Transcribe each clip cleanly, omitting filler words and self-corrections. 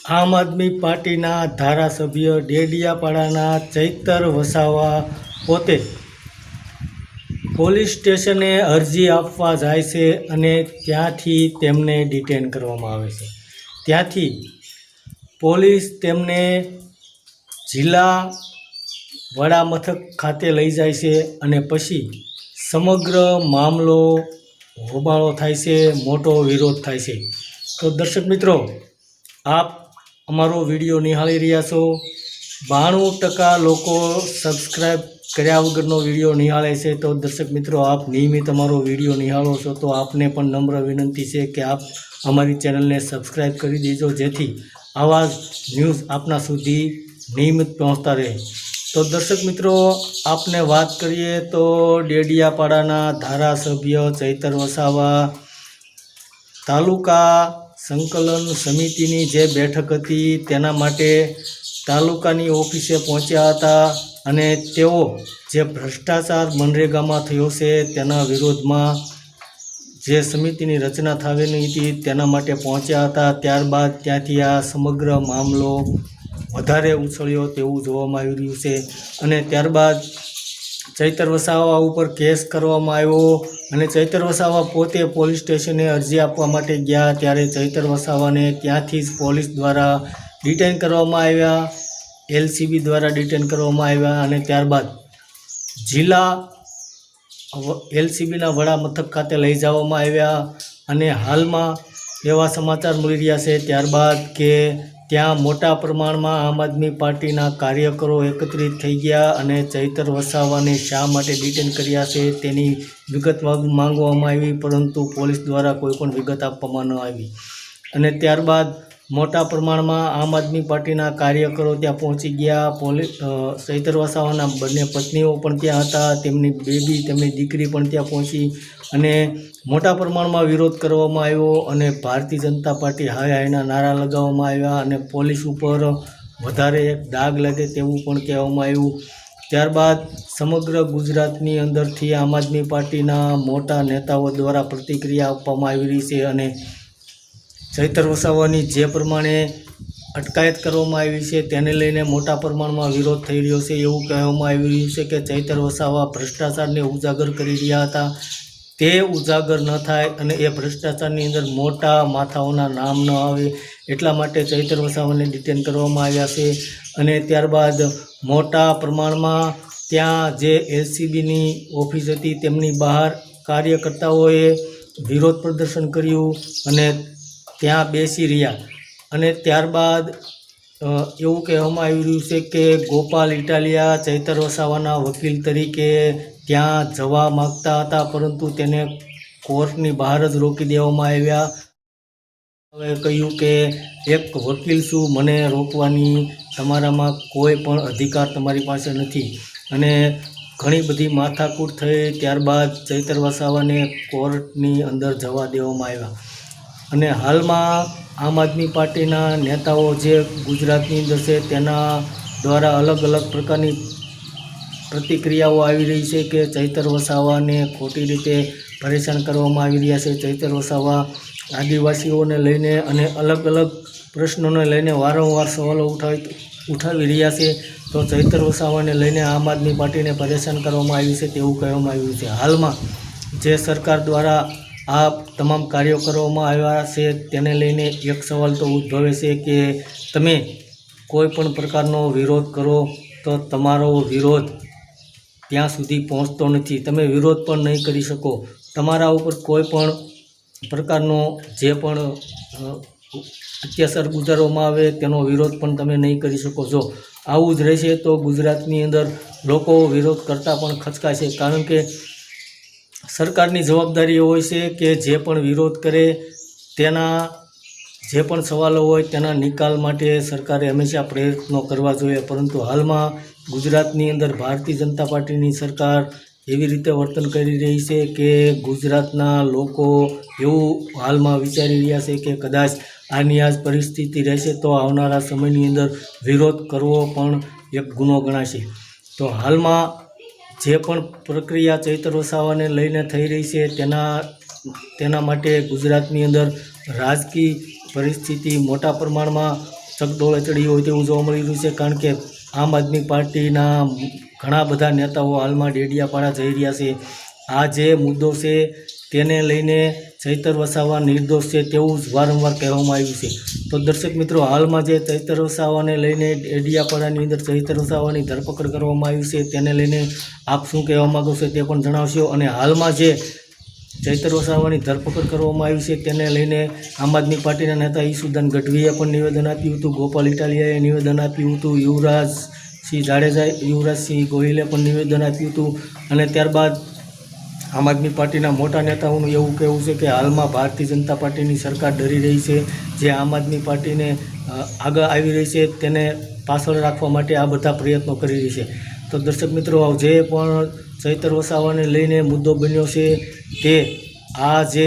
આમ આદમી પાર્ટીના ધારાસભ્ય ડેડિયાપાડાના ચૈતર વસાવા પોતે પોલીસ સ્ટેશને અરજી આપવા જાય છે અને ત્યાંથી તેમને ડિટેન કરવામાં આવે છે। ત્યાંથી પોલીસ તેમને જિલ્લા વડા મથક ખાતે લઈ જાય છે અને પછી સમગ્ર મામલો હોબાળો થાય છે, મોટો વિરોધ થાય છે। તો દર્શક મિત્રો, આપ અમારો વિડીયો નિહાળી રહ્યા છો। 92% લોકો સબસ્ક્રાઈબ કર્યા વગરનો વિડીયો નિહાળે છે। તો દર્શક મિત્રો, આપ નિયમિત અમારો વિડીયો નિહાળો છો તો આપને પણ નમ્ર વિનંતી છે કે આપ અમારી ચેનલને સબસ્ક્રાઈબ કરી દેજો, જેથી આવા ન્યૂઝ આપના સુધી નિયમિત પહોંચતા રહે। તો દર્શક મિત્રો, આપને વાત કરીએ તો ડેડિયાપાડાના ધારાસભ્ય ચૈતર વસાવા તાલુકા સંકલન સમિતિની જે બેઠક હતી તેના માટે તાલુકાની ઓફિસે પહોંચ્યા હતા અને તેઓ જે ભ્રષ્ટાચાર મનરેગામાં થયો છે તેના વિરોધમાં જે સમિતિની રચના થવાની હતી તેના માટે પહોંચ્યા હતા। ત્યારબાદ ત્યાંથી આ સમગ્ર મામલો વધારે ઉછળ્યો તેવું જોવામાં આવી રહ્યું છે અને ત્યારબાદ ચૈતર વસાવા ઉપર કેસ કરવામાં આવ્યો અને ચૈતર વસાવા પોતે પોલીસ સ્ટેશને અરજી આપવા માટે ગયા ત્યારે ચૈતર વસાવાને ત્યાંથી જ પોલીસ દ્વારા ડિટેન કરવામાં આવ્યા, LCB દ્વારા ડિટેન કરવામાં આવ્યા અને ત્યારબાદ જિલ્લા LCBના વડા મથક ખાતે લઈ જવામાં આવ્યા અને હાલમાં એવા સમાચાર મળી રહ્યા છે ત્યારબાદ કે ત્યાં મોટા પ્રમાણમાં આમ આદમી પાર્ટીના કાર્યકરો એકત્રિત થઈ ગયા અને ચૈતર વસાવાને શા માટે ડિટેન કર્યા છે તેની વિગત માંગવામાં આવી, પરંતુ પોલીસ દ્વારા કોઈ પણ વિગત આપવામાં ન આવી અને ત્યારબાદ મોટા પ્રમાણમાં આમ આદમી પાર્ટીના કાર્યકરો ત્યાં પહોંચી ગયા। ચૈતર વસાવાના બંને પત્નીઓ પણ ત્યાં હતા, તેમની બેબી, તેમની દીકરી પણ ત્યાં પહોંચી અને મોટા પ્રમાણમાં વિરોધ કરવામાં આવ્યો અને ભારતીય જનતા પાર્ટી હાય હાયના નારા લગાવવામાં આવ્યા અને પોલીસ ઉપર વધારે એક ડાઘ લાગે તેવું પણ કહેવામાં આવ્યું। ત્યારબાદ સમગ્ર ગુજરાતની અંદરથી આમ આદમી પાર્ટીના મોટા નેતાઓ દ્વારા પ્રતિક્રિયા આપવામાં આવી રહી છે અને ચૈતર વસાવાની જે પ્રમાણે અટકાયત કરવામાં આવી છે તેને લઈને મોટા પ્રમાણમાં વિરોધ થઈ રહ્યો છે। એવું કહેવામાં આવી રહ્યું છે કે ચૈતર વસાવા ભ્રષ્ટાચારને ઉજાગર કરી રહ્યા હતા, તે ઉજાગર ન થાય અને એ ભ્રષ્ટાચારની અંદર મોટા માથાઓના નામ ન આવે એટલા માટે ચૈતર વસાવાને ડિટેન કરવામાં આવ્યા છે અને ત્યારબાદ મોટા પ્રમાણમાં ત્યાં જે LCBની ઓફિસ હતી તેમની બહાર કાર્યકર્તાઓએ વિરોધ પ્રદર્શન કર્યું અને ત્યાં બેસી રહ્યા અને ત્યારબાદ એવું કહેવામાં આવી રહ્યું છે કે ગોપાલ ઇટાલિયા ચૈતર વસાવાના વકીલ તરીકે ત્યાં જવા માગતા હતા, પરંતુ તેને કોર્ટની બહાર જ રોકી દેવામાં આવ્યા। હવે કહ્યું કે એક વકીલ છું, મને રોકવાની તમારામાં કોઈ પણ અધિકાર તમારી પાસે નથી અને ઘણી બધી માથાકૂટ થઈ। ત્યારબાદ ચૈતર વસાવાને કોર્ટની અંદર જવા દેવામાં આવ્યા અને હાલમાં આમ આદમી પાર્ટીના નેતાઓ જે ગુજરાતની અંદર છે તેના દ્વારા અલગ અલગ પ્રકારની પ્રતિક્રિયાઓ આવી રહી છે કે ચૈતર વસાવાને ખોટી રીતે પરેશાન કરવામાં આવી રહ્યા છે। ચૈતર વસાવા આદિવાસીઓને લઈને અને અલગ અલગ પ્રશ્નોને લઈને વારંવાર સવાલો ઉઠાવી રહ્યા છે, તો ચૈતર વસાવાને લઈને આમ આદમી પાર્ટીને પરેશાન કરવામાં આવ્યું છે તેવું કહેવામાં આવ્યું છે। હાલમાં જે સરકાર દ્વારા આ તમામ કાર્યો કરવામાં આવ્યા છે તેને લઈને એક સવાલ તો ઉદ્ભવે છે કે તમે કોઈ પણ પ્રકારનો વિરોધ કરો તો તમારો વિરોધ ત્યાં સુધી પહોંચતો નથી, તમે વિરોધ પણ નહીં કરી શકો, તમારા ઉપર કોઈ પણ પ્રકારનો જે પણ અત્યાચાર ગુજારવામાં આવે તેનો વિરોધ પણ તમે નહીં કરી શકો। જો આવું જ રહેશે તો ગુજરાતની અંદર લોકો વિરોધ કરતાં પણ ખચકાશે, કારણ કે સરકારની જવાબદારી હોય છે કે જે પણ વિરોધ કરે તેના જે પણ સવાલો હોય તેના નિકાલ માટે સરકારે હંમેશા પ્રયત્નો કરવા જોઈએ, પરંતુ હાલમાં ગુજરાતની અંદર ભારતીય જનતા પાર્ટીની સરકાર એવી રીતે વર્તન કરી રહી છે કે ગુજરાતના લોકો એવું હાલમાં વિચારી રહ્યા છે કે કદાચ આની આ જ પરિસ્થિતિ રહેશે તો આવનારા સમયની અંદર વિરોધ કરવો પણ એક ગુનો ગણાશે। તો હાલમાં જે પણ પ્રક્રિયા ચૈતર વસાવાને લઈને થઈ રહી છે તેના માટે ગુજરાતની અંદર રાજકીય પરિસ્થિતિ મોટા પ્રમાણમાં ચકડોળે ચડી હોય તેવું જોવા મળી રહ્યું છે, કારણ કે આમ આદમી પાર્ટીના ઘણા બધા નેતાઓ હાલમાં ડેડિયાપાડા જઈ રહ્યા છે. આ જે મુદ્દો છે તેને લઈને ચૈતર વસાવા નિર્દોષ છે તેવું જ વારંવાર કહેવામાં આવ્યું છે. તો દર્શક મિત્રો, હાલમાં જે ચૈતર વસાવાને લઈને ડેડિયાપાડાની અંદર ચૈતર વસાવાની ધરપકડ કરવામાં આવી છે તેને લઈને આપ શું કહેવા માગો છો તે પણ જણાવશો. અને હાલમાં જે ચૈતર વસાવાની ધરપકડ કરવામાં આવી છે તેને લઈને આમ આદમી પાર્ટીના નેતા ઈસુદાન ગઢવીએ પણ નિવેદન આપ્યું હતું, ગોપાલ ઇટાલિયાએ નિવેદન આપ્યું હતું, યુવરાજસિંહ ગોહિલે પણ નિવેદન આપ્યું હતું. અને ત્યારબાદ આમ આદમી પાર્ટીના મોટા નેતાઓનું એવું કહેવું છે કે હાલમાં ભારતીય જનતા પાર્ટીની સરકાર ડરી રહી છે, જે આમ આદમી પાર્ટીને આગળ આવી રહી છે તેને પાછળ રાખવા માટે આ બધા પ્રયત્નો કરી રહી છે. તો દર્શક મિત્રો, જે પણ ચૈતર વસાવાને લઈને મુદ્દો બન્યો છે તે આ જે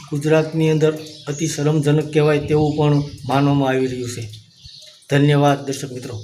ગુજરાતની અંદર અતિ શરમજનક કહેવાય તેવું પણ માનવામાં આવી રહ્યું છે. ધન્યવાદ દર્શક મિત્રો.